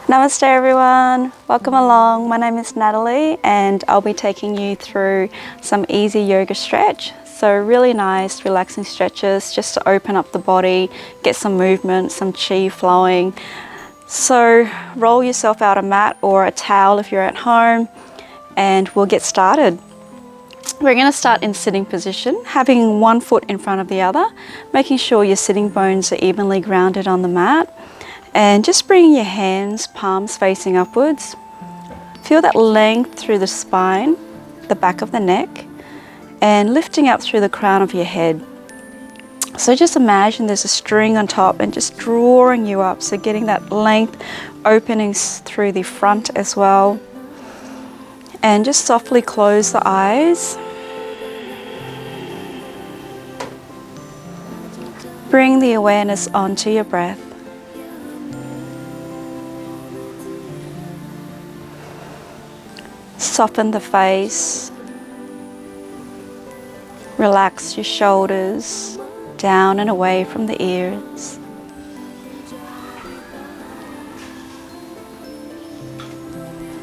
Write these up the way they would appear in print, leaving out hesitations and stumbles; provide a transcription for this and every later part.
Namaste everyone, welcome along. My name is Natalie and I'll be taking you through some easy yoga stretch. So really nice relaxing stretches just to open up the body, get some movement, some chi flowing. So roll yourself out a mat or a towel if you're at home and we'll get started. We're going to start in sitting position, having one foot in front of the other, making sure your sitting bones are evenly grounded on the mat. And just bringing your hands, palms facing upwards. Feel that length through the spine, the back of the neck, and lifting up through the crown of your head. So just imagine there's a string on top and just drawing you up. So getting that length, openings through the front as well. And just softly close the eyes. Bring the awareness onto your breath. Soften the face, relax your shoulders down and away from the ears.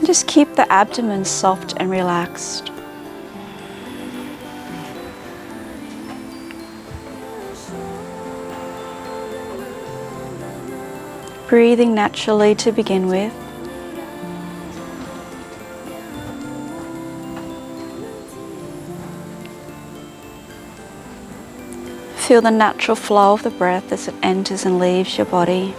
Just keep the abdomen soft and relaxed. Breathing naturally to begin with. Feel the natural flow of the breath as it enters and leaves your body.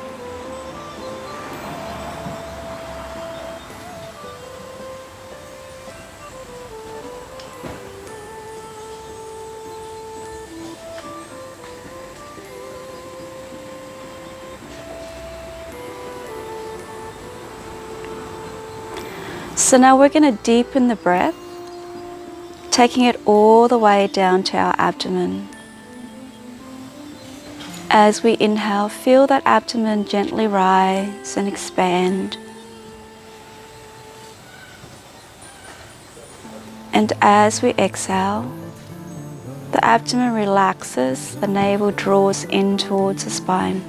So now we're going to deepen the breath, taking it all the way down to our abdomen. As we inhale, feel that abdomen gently rise and expand. And as we exhale, the abdomen relaxes, the navel draws in towards the spine.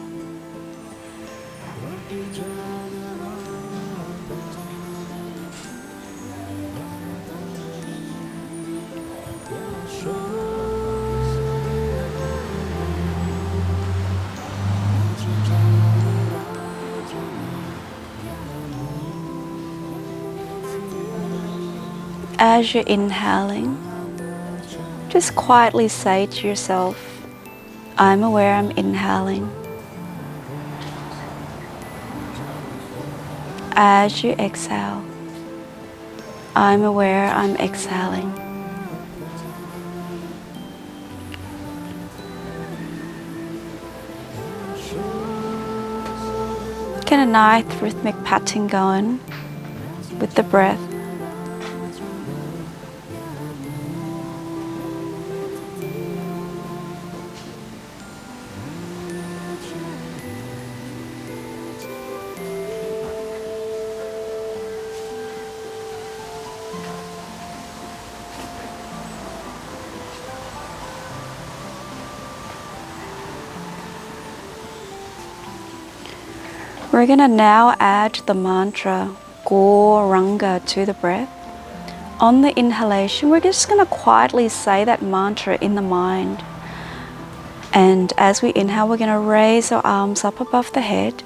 As you're inhaling, just quietly say to yourself, I'm aware I'm inhaling. As you exhale, I'm aware I'm exhaling. Get a nice rhythmic patting going with the breath. We're going to now add the mantra Gauranga to the breath. On the inhalation, we're just going to quietly say that mantra in the mind. And as we inhale, we're going to raise our arms up above the head.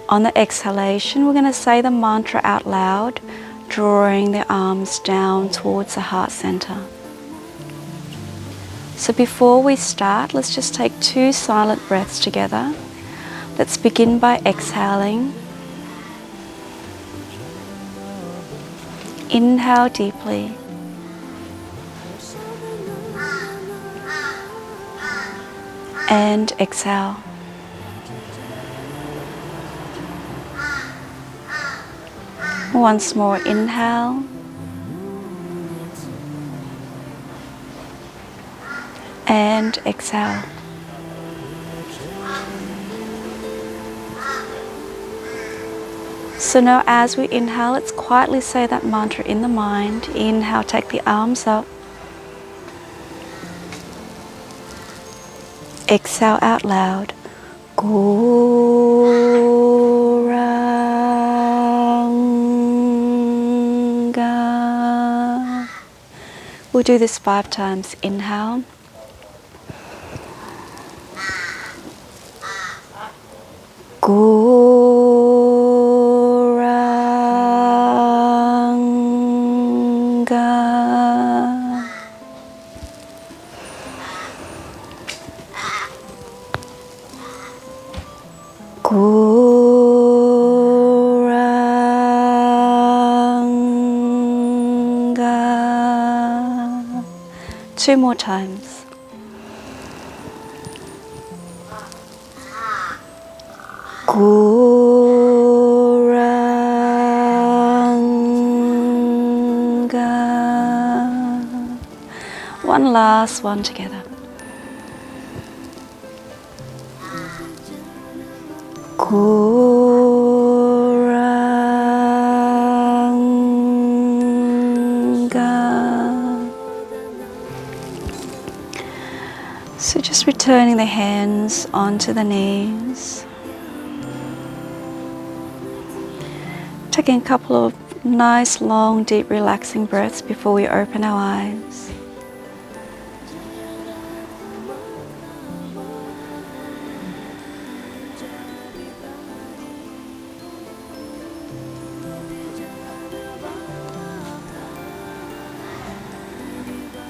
On the exhalation, we're going to say the mantra out loud, drawing the arms down towards the heart center. So before we start, let's just take 2 silent breaths together. Let's begin by exhaling. Inhale deeply. And exhale. Once more, inhale. And exhale. So now as we inhale, let's quietly say that mantra in the mind. Inhale, take the arms up. Exhale out loud. Gauranga. We'll do this 5 times. Inhale. Goranga. Goranga. 2 more times. Goranga. One last one together. Goranga. So just returning the hands onto the knees. Taking a couple of nice, long, deep, relaxing breaths before we open our eyes.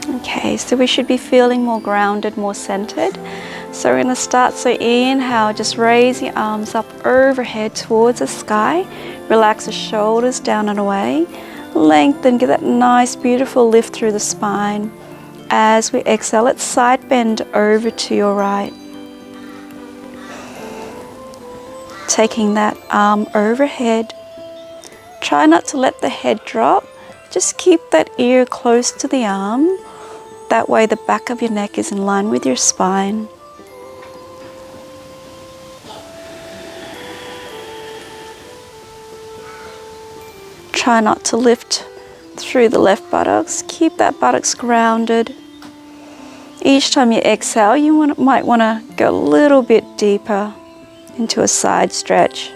Okay, so we should be feeling more grounded, more centered. So we're going to start, so inhale, just raise your arms up overhead towards the sky. Relax the shoulders down and away. Lengthen, get that nice, beautiful lift through the spine. As we exhale, let's side bend over to your right. Taking that arm overhead. Try not to let the head drop. Just keep that ear close to the arm. That way the back of your neck is in line with your spine. Try not to lift through the left buttocks. Keep that buttocks grounded. Each time you exhale, you might want to go a little bit deeper into a side stretch.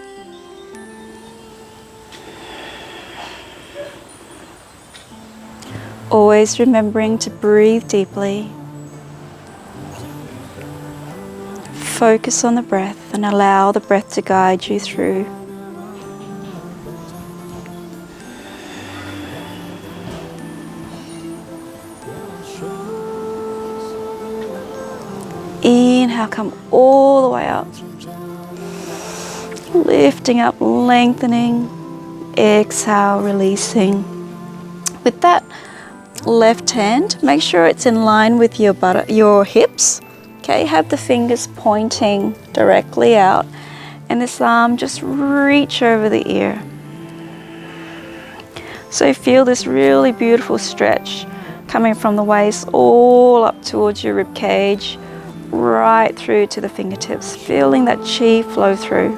Always remembering to breathe deeply. Focus on the breath and allow the breath to guide you through. Inhale, come all the way up. Lifting up, lengthening. Exhale, releasing. With that left hand, make sure it's in line with your hips. Okay, have the fingers pointing directly out. And this arm, just reach over the ear. So feel this really beautiful stretch coming from the waist all up towards your rib cage, right through to the fingertips, feeling that chi flow through.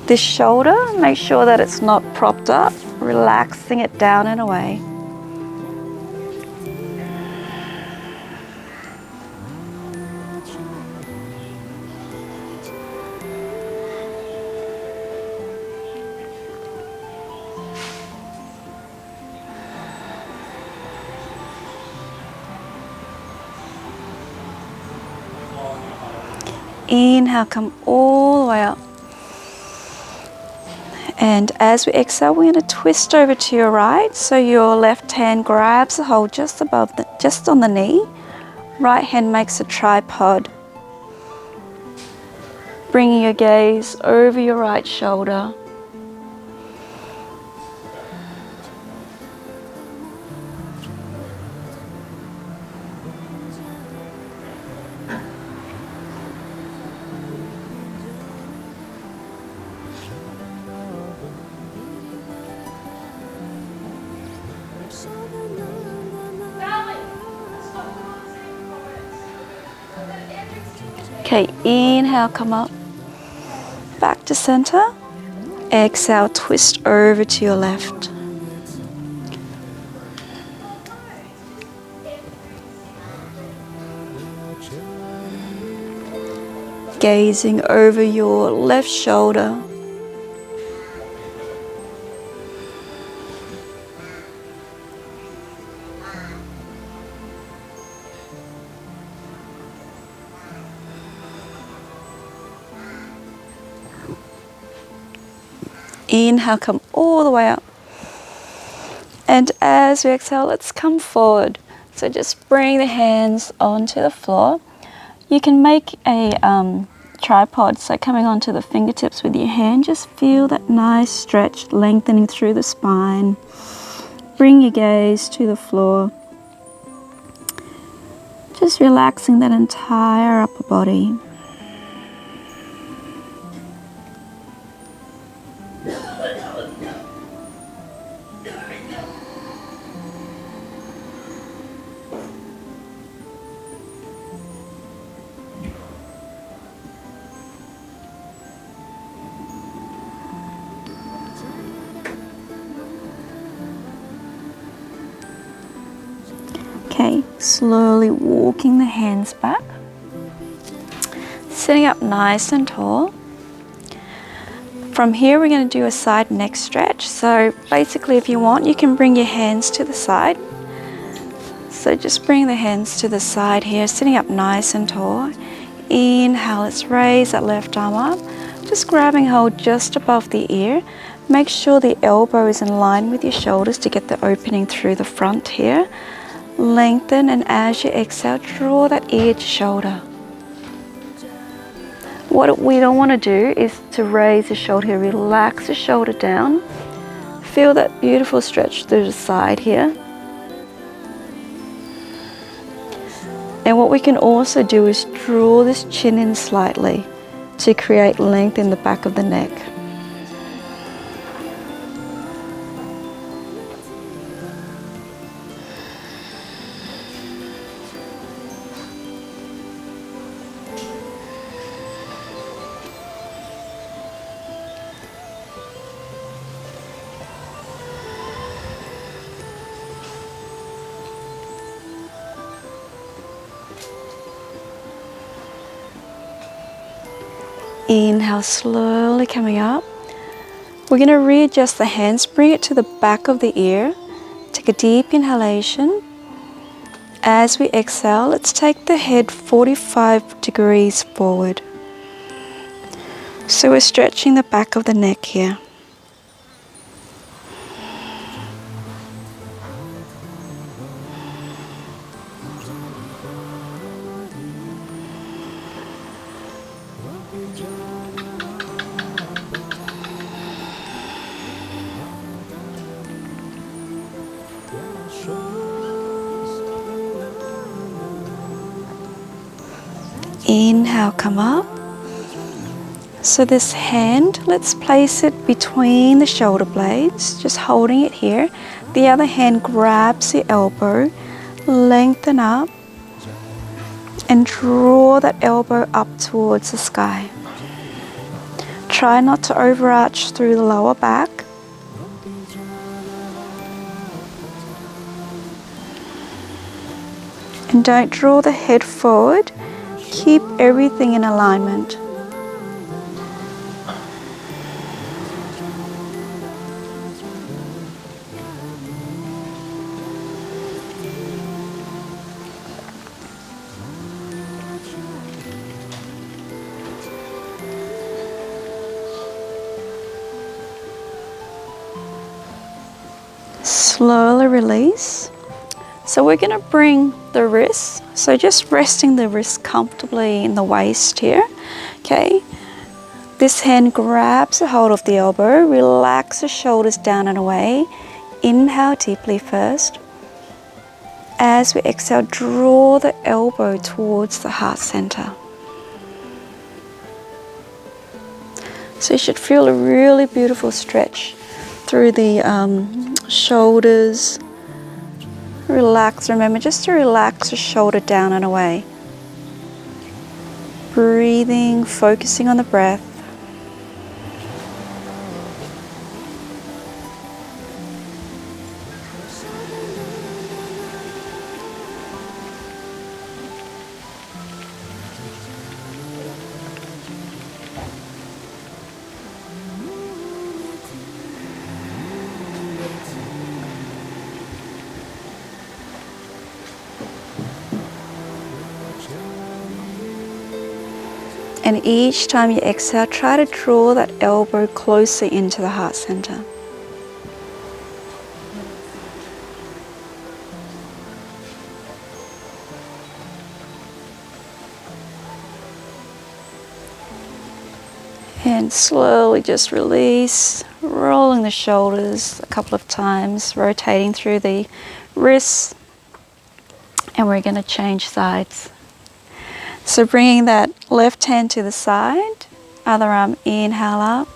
This shoulder, make sure that it's not propped up, relaxing it down and away. Inhale, come all the way up. And as we exhale, we're going to twist over to your right. So your left hand grabs a hold just above, just on the knee. Right hand makes a tripod. Bringing your gaze over your right shoulder. Okay, inhale, come up, back to center. Exhale, twist over to your left. Gazing over your left shoulder. Inhale, come all the way up. And as we exhale, let's come forward. So just bring the hands onto the floor. You can make a tripod, so coming onto the fingertips with your hand, just feel that nice stretch lengthening through the spine. Bring your gaze to the floor. Just relaxing that entire upper body. Okay, slowly walking the hands back, sitting up nice and tall. From here we're going to do a side neck stretch. So basically, if you want, you can bring your hands to the side. So just bring the hands to the side here, sitting up nice and tall. Inhale, let's raise that left arm up, just grabbing hold just above the ear. Make sure the elbow is in line with your shoulders to get the opening through the front here. Lengthen, and as you exhale, draw that ear to shoulder. What we don't want to do is to raise the shoulder here. Relax the shoulder down. Feel that beautiful stretch through the side here. And what we can also do is draw this chin in slightly to create length in the back of the neck. Inhale, slowly coming up. We're going to readjust the hands, bring it to the back of the ear. Take a deep inhalation. As we exhale, let's take the head 45 degrees forward. So we're stretching the back of the neck here. Inhale, come up. So this hand, let's place it between the shoulder blades, just holding it here. The other hand grabs the elbow, lengthen up, and draw that elbow up towards the sky. Try not to overarch through the lower back. And don't draw the head forward. Keep everything in alignment. Slowly release. So we're going to bring the wrists, so just resting the wrist comfortably in the waist here. Okay, this hand grabs a hold of the elbow, relax the shoulders down and away. Inhale deeply first. As we exhale, draw the elbow towards the heart center. So you should feel a really beautiful stretch through the shoulders. Relax, remember just to relax the shoulder down and away. Breathing, focusing on the breath. And And each time you exhale, try to draw that elbow closer into the heart center. And slowly just release, rolling the shoulders a couple of times, rotating through the wrists. And we're going to change sides. So bringing that left hand to the side, other arm, inhale up.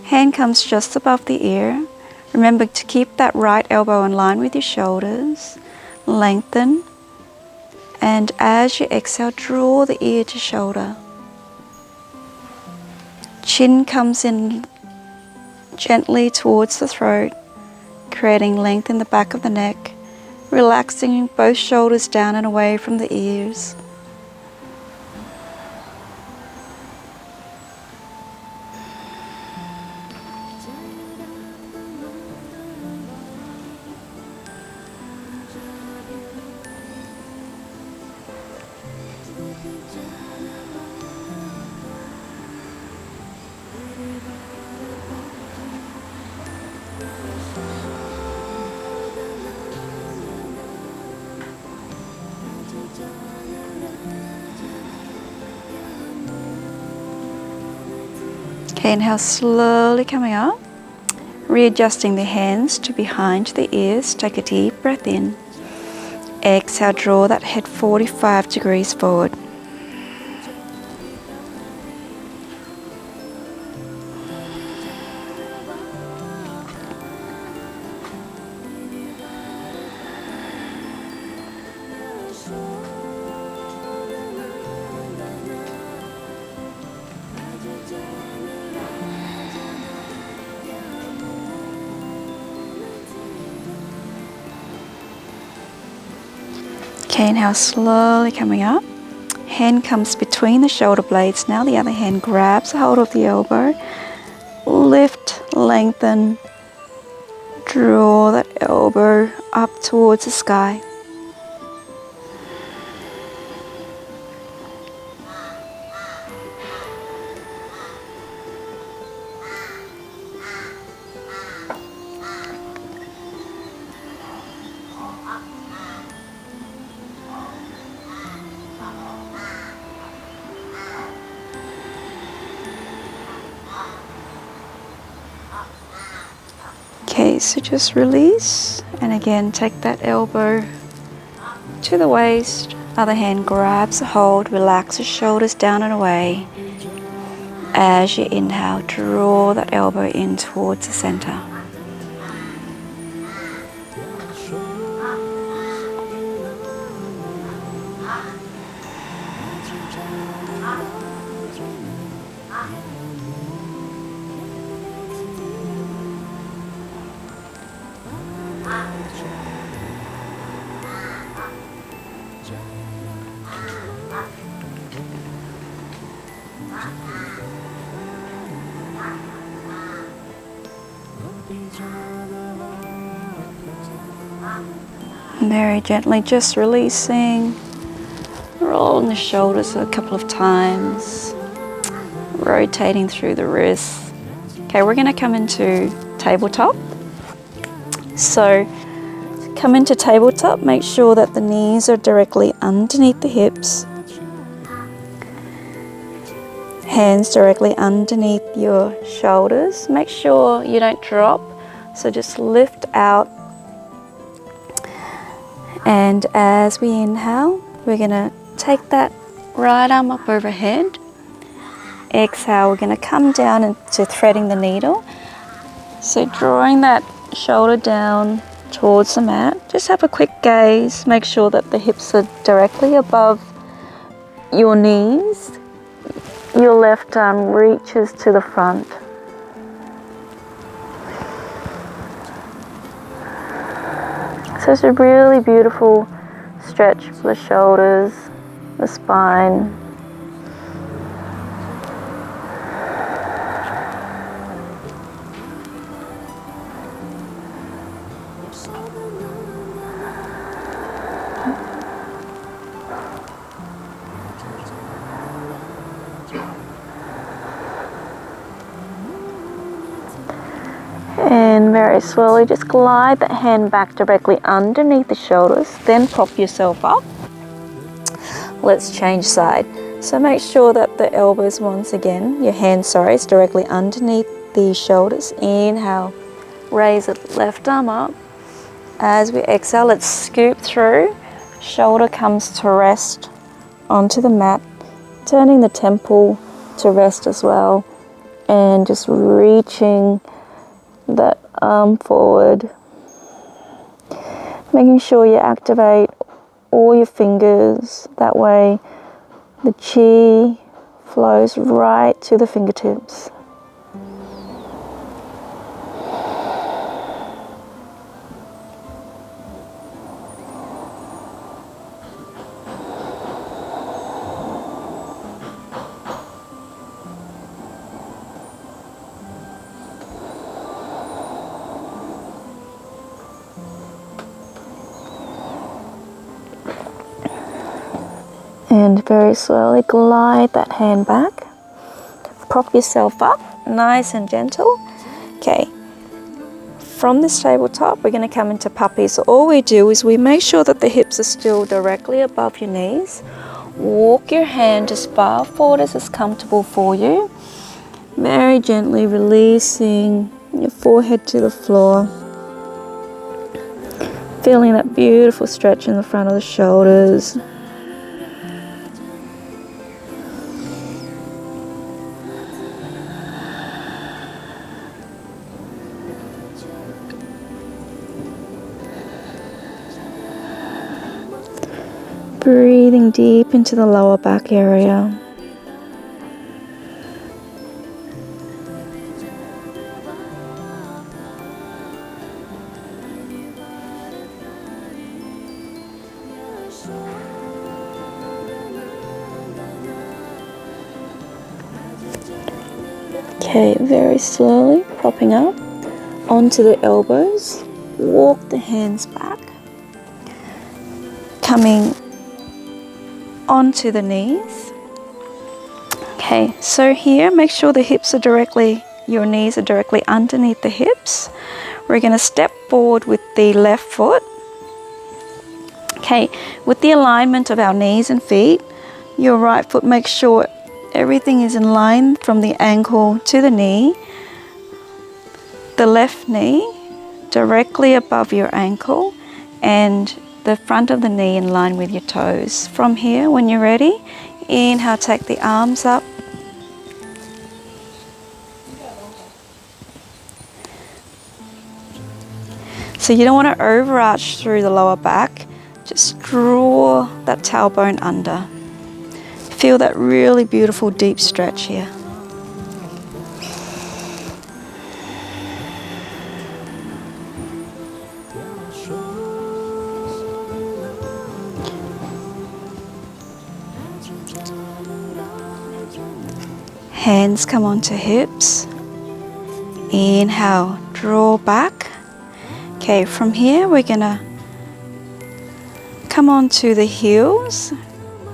Hand comes just above the ear. Remember to keep that right elbow in line with your shoulders. Lengthen. And as you exhale, draw the ear to shoulder. Chin comes in gently towards the throat, creating length in the back of the neck, relaxing both shoulders down and away from the ears. Okay, inhale, slowly coming up, readjusting the hands to behind the ears. Take a deep breath in. Exhale, draw that head 45 degrees forward. Okay, inhale, slowly coming up. Hand comes between the shoulder blades. Now the other hand grabs a hold of the elbow. Lift, lengthen, draw that elbow up towards the sky. Okay, so just release, and again take that elbow to the waist. Other hand grabs a hold, relax the shoulders down and away. As you inhale, draw that elbow in towards the center. Very gently, just releasing, rolling the shoulders a couple of times, rotating through the wrists. Okay, we're going to come into tabletop. So, to come into tabletop, make sure that the knees are directly underneath the hips, hands directly underneath your shoulders. Make sure you don't drop, so just lift out. And as we inhale, we're going to take that right arm up overhead. Exhale, we're going to come down into threading the needle. So drawing that shoulder down towards the mat. Just have a quick gaze. Make sure that the hips are directly above your knees. Your left arm reaches to the front. So it's a really beautiful stretch for the shoulders, the spine. And very slowly just glide that hand back directly underneath the shoulders, then prop yourself up. Let's change side. So make sure that the elbows, once again, your hand, is directly underneath the shoulders. Inhale, raise the left arm up. As we exhale, let's scoop through. Shoulder comes to rest onto the mat, turning the temple to rest as well, and just reaching that arm forward, making sure you activate all your fingers. That way the chi flows right to the fingertips. And very slowly glide that hand back. Prop yourself up, nice and gentle. Okay, from this tabletop, we're going to come into puppy. So all we do is we make sure that the hips are still directly above your knees. Walk your hand as far forward as is comfortable for you. Very gently releasing your forehead to the floor. Feeling that beautiful stretch in the front of the shoulders. Breathing deep into the lower back area. Okay, very slowly propping up onto the elbows. Walk the hands back. Coming onto the knees. Okay, so here make sure the hips are directly, your knees are directly underneath the hips. We're going to step forward with the left foot. Okay, with the alignment of our knees and feet, your right foot, make sure everything is in line from the ankle to the knee. The left knee directly above your ankle and the front of the knee in line with your toes. From here, when you're ready, inhale, take the arms up. So you don't want to overarch through the lower back. Just draw that tailbone under. Feel that really beautiful deep stretch here. Hands come onto hips. Inhale, draw back. Okay, from here we're gonna come onto the heels.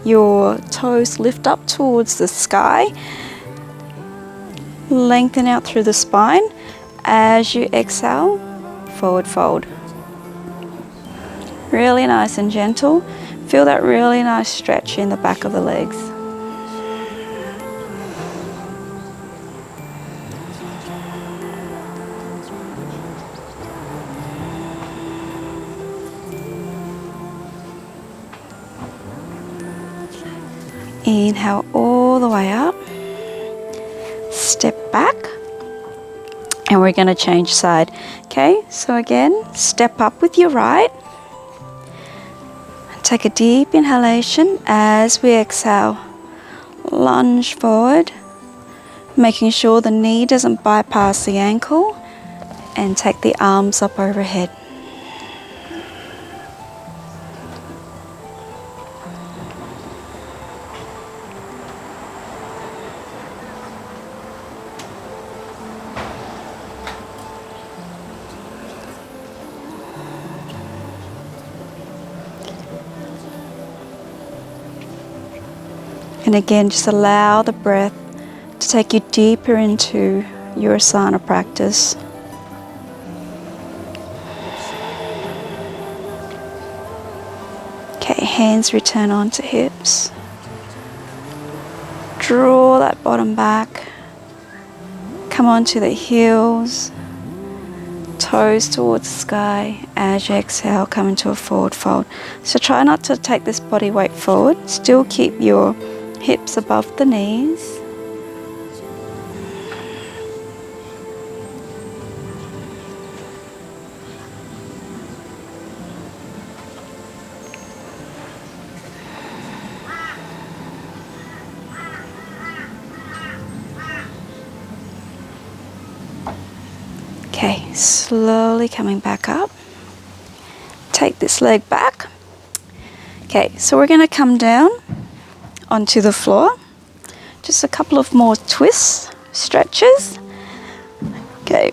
Your toes lift up towards the sky. Lengthen out through the spine. As you exhale, forward fold. Really nice and gentle. Feel that really nice stretch in the back of the legs. Inhale all the way up. Step back. And we're going to change side. Okay, so again, step up with your right. Take a deep inhalation as we exhale. Lunge forward, making sure the knee doesn't bypass the ankle, and take the arms up overhead. And again, just allow the breath to take you deeper into your asana practice. Okay, hands return onto hips. Draw that bottom back. Come onto the heels. Toes towards the sky. As you exhale, come into a forward fold. So try not to take this body weight forward. Still keep your hips above the knees. Okay, slowly coming back up. Take this leg back. Okay, so we're going to come down onto the floor. Just a couple of more twists, stretches. Okay,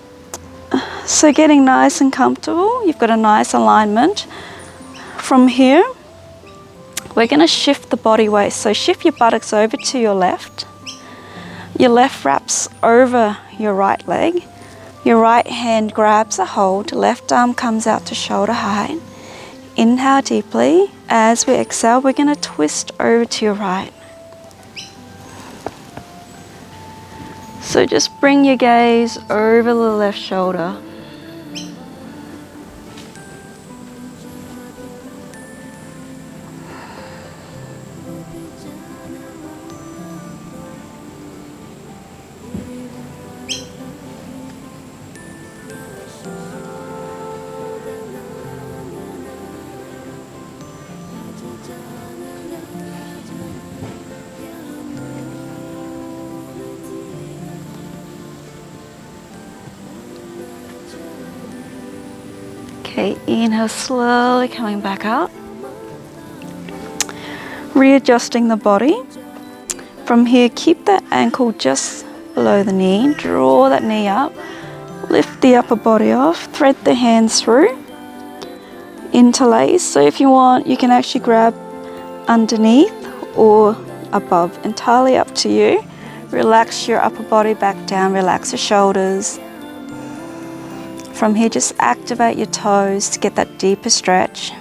so getting nice and comfortable. You've got a nice alignment. From here, we're going to shift the body weight. So shift your buttocks over to your left. Your left wraps over your right leg. Your right hand grabs a hold. Left arm comes out to shoulder height. Inhale deeply. As we exhale, we're going to twist over to your right. So just bring your gaze over the left shoulder. Okay, inhale, slowly coming back up. Readjusting the body. From here, keep that ankle just below the knee. Draw that knee up. Lift the upper body off. Thread the hands through. Interlace. So if you want, you can actually grab underneath or above. Entirely up to you. Relax your upper body back down. Relax the shoulders. From here, just activate your toes to get that deeper stretch.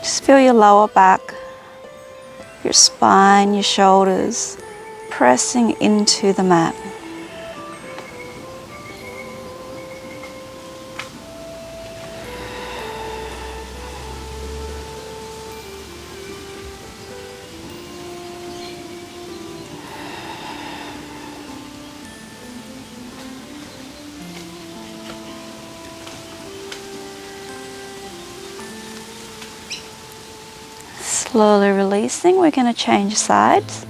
Just feel your lower back, your spine, your shoulders pressing into the mat. Slowly releasing, we're going to change sides.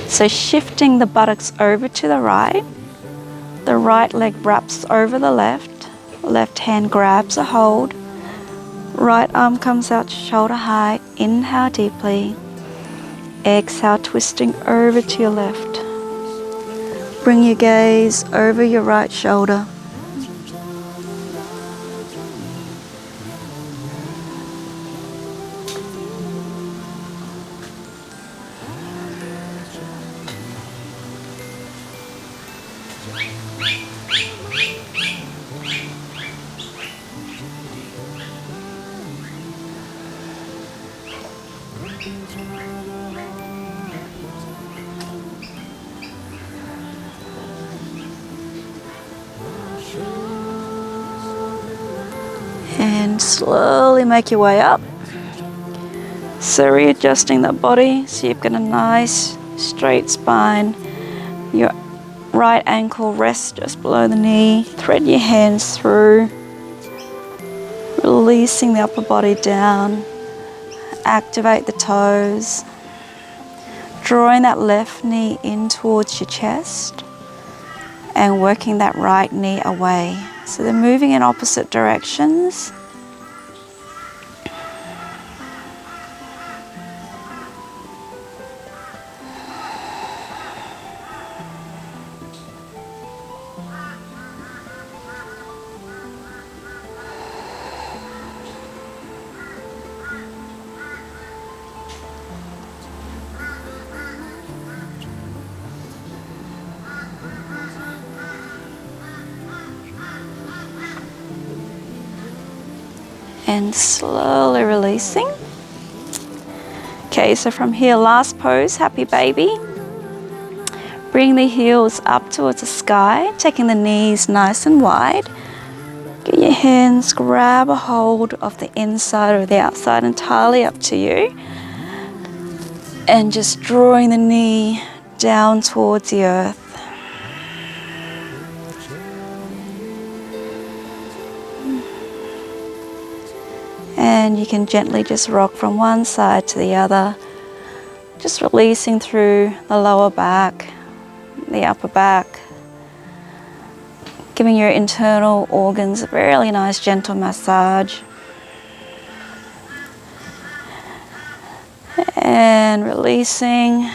So shifting the buttocks over to the right leg wraps over the left hand grabs a hold, right arm comes out to shoulder height. Inhale deeply, exhale, twisting over to your left. Bring your gaze over your right shoulder. And slowly make your way up. So readjusting the body so you've got a nice straight spine. Your right ankle rests just below the knee. Thread your hands through. Releasing the upper body down. Activate the toes. Drawing that left knee in towards your chest. And working that right knee away. So they're moving in opposite directions. and slowly releasing. Okay, so from here, last pose, happy baby. Bring the heels up towards the sky, taking the knees nice and wide. Get your hands, grab a hold of the inside or the outside, entirely up to you. And just drawing the knee down towards the earth. And you can gently just rock from one side to the other, just releasing through the lower back, the upper back, giving your internal organs a really nice gentle massage. And releasing,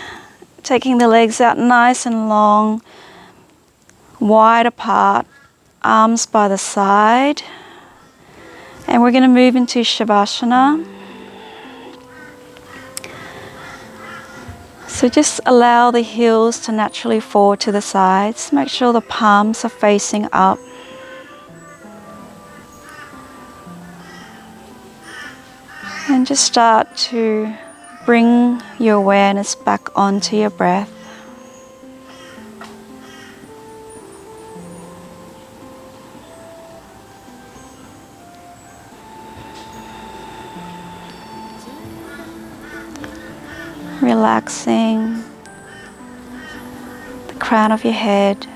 taking the legs out nice and long, wide apart, arms by the side. And we're going to move into Shavasana. So just allow the heels to naturally fall to the sides. Make sure the palms are facing up. And just start to bring your awareness back onto your breath. Relaxing the crown of your head.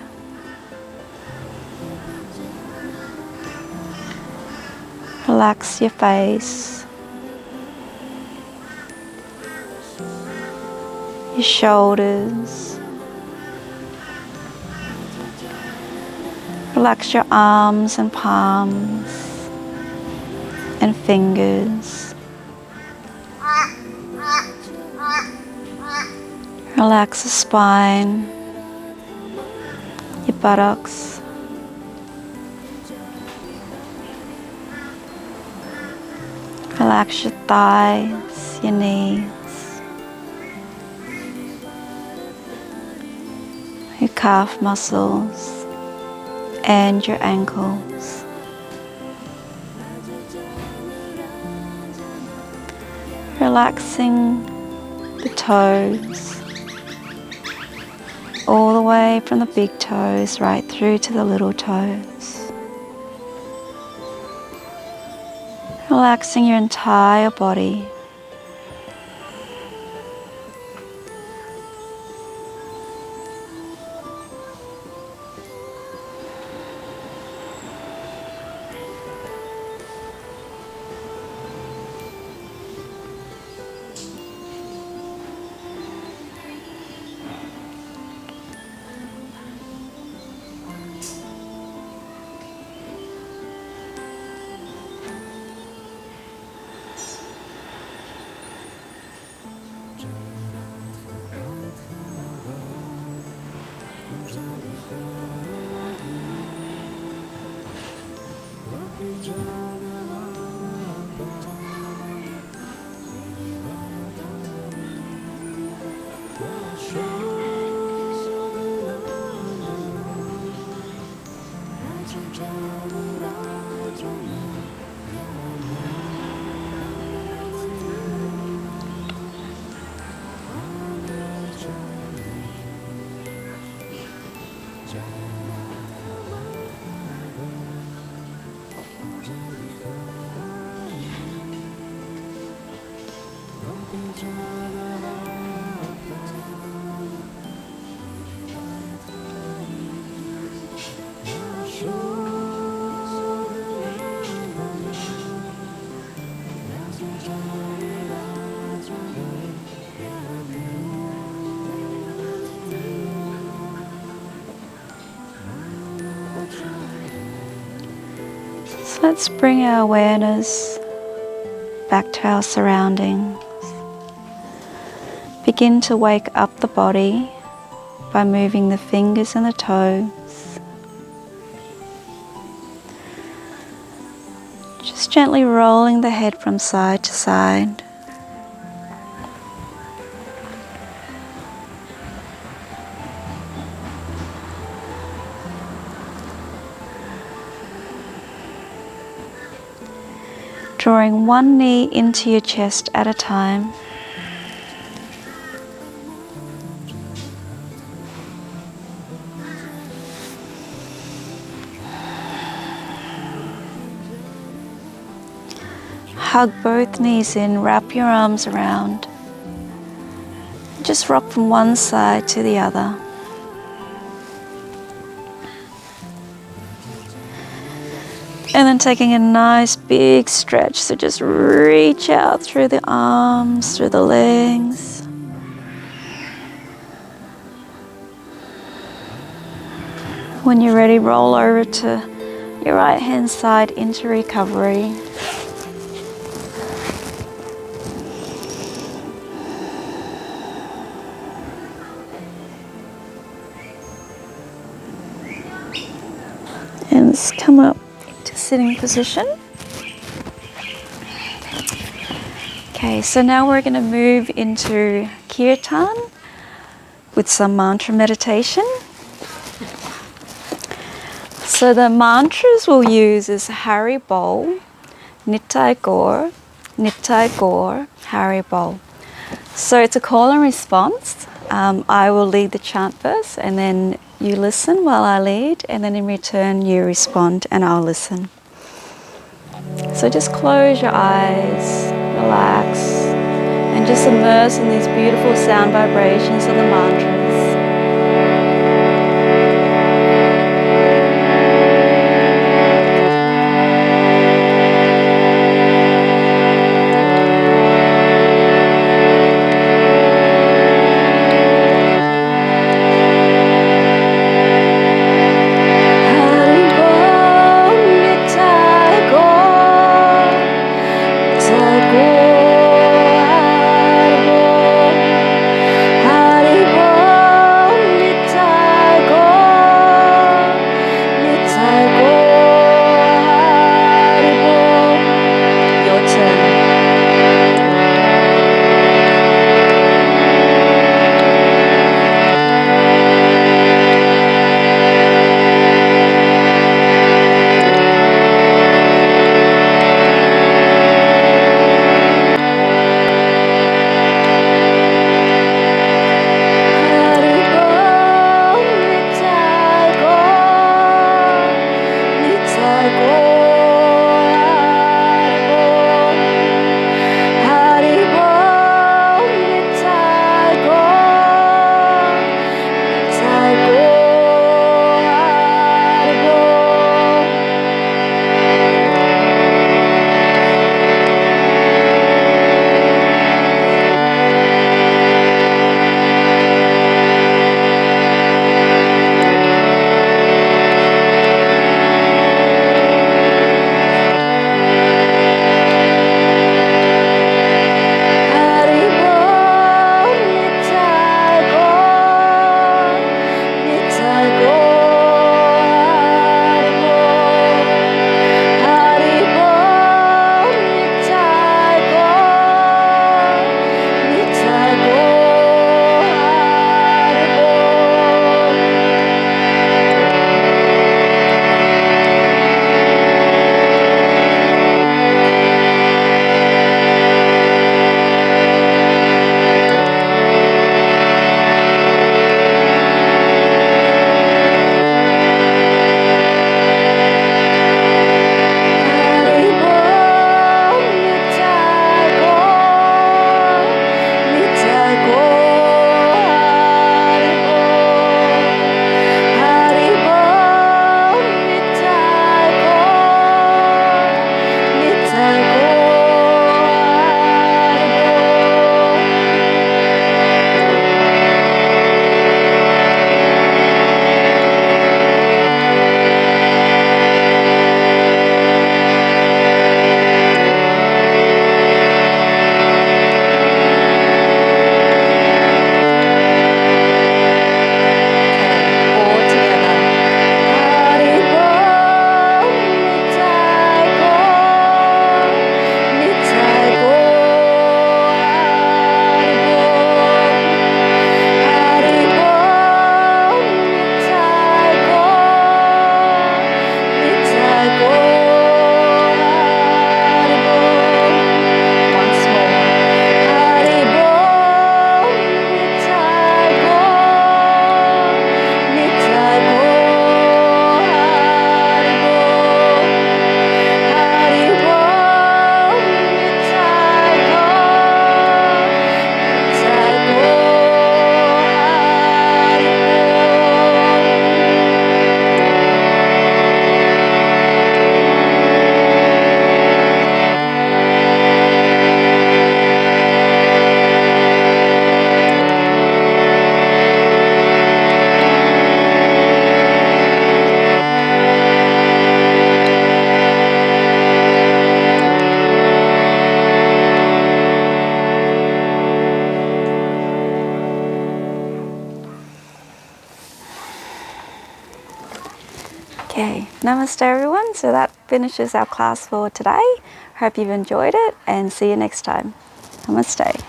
Relax your face, your shoulders. Relax your arms and palms and fingers. Relax the spine, your buttocks. Relax your thighs, your knees, your calf muscles and your ankles. Relaxing the toes, all the way from the big toes right through to the little toes. Relaxing your entire body. So let's bring our awareness back to our surroundings. Begin to wake up the body by moving the fingers and the toes. Just gently rolling the head from side to side. drawing one knee into your chest at a time. Hug both knees in, wrap your arms around. Just rock from one side to the other. And then taking a nice big stretch, so just reach out through the arms, through the legs. When you're ready, roll over to your right hand side into recovery. And just come up to sitting position. Okay, so now we're going to move into Kirtan with some mantra meditation. So the mantras we'll use is Hari Bol, Nittai Gaur, Hari Bol. So it's a call and response. I will lead the chant first, and then you listen while I lead, and then in return you respond and I'll listen. So just close your eyes, relax, and just immerse in these beautiful sound vibrations of the mantras. Hari Bol. Okay, namaste everyone. So that finishes our class for today. Hope you've enjoyed it and see you next time. Namaste.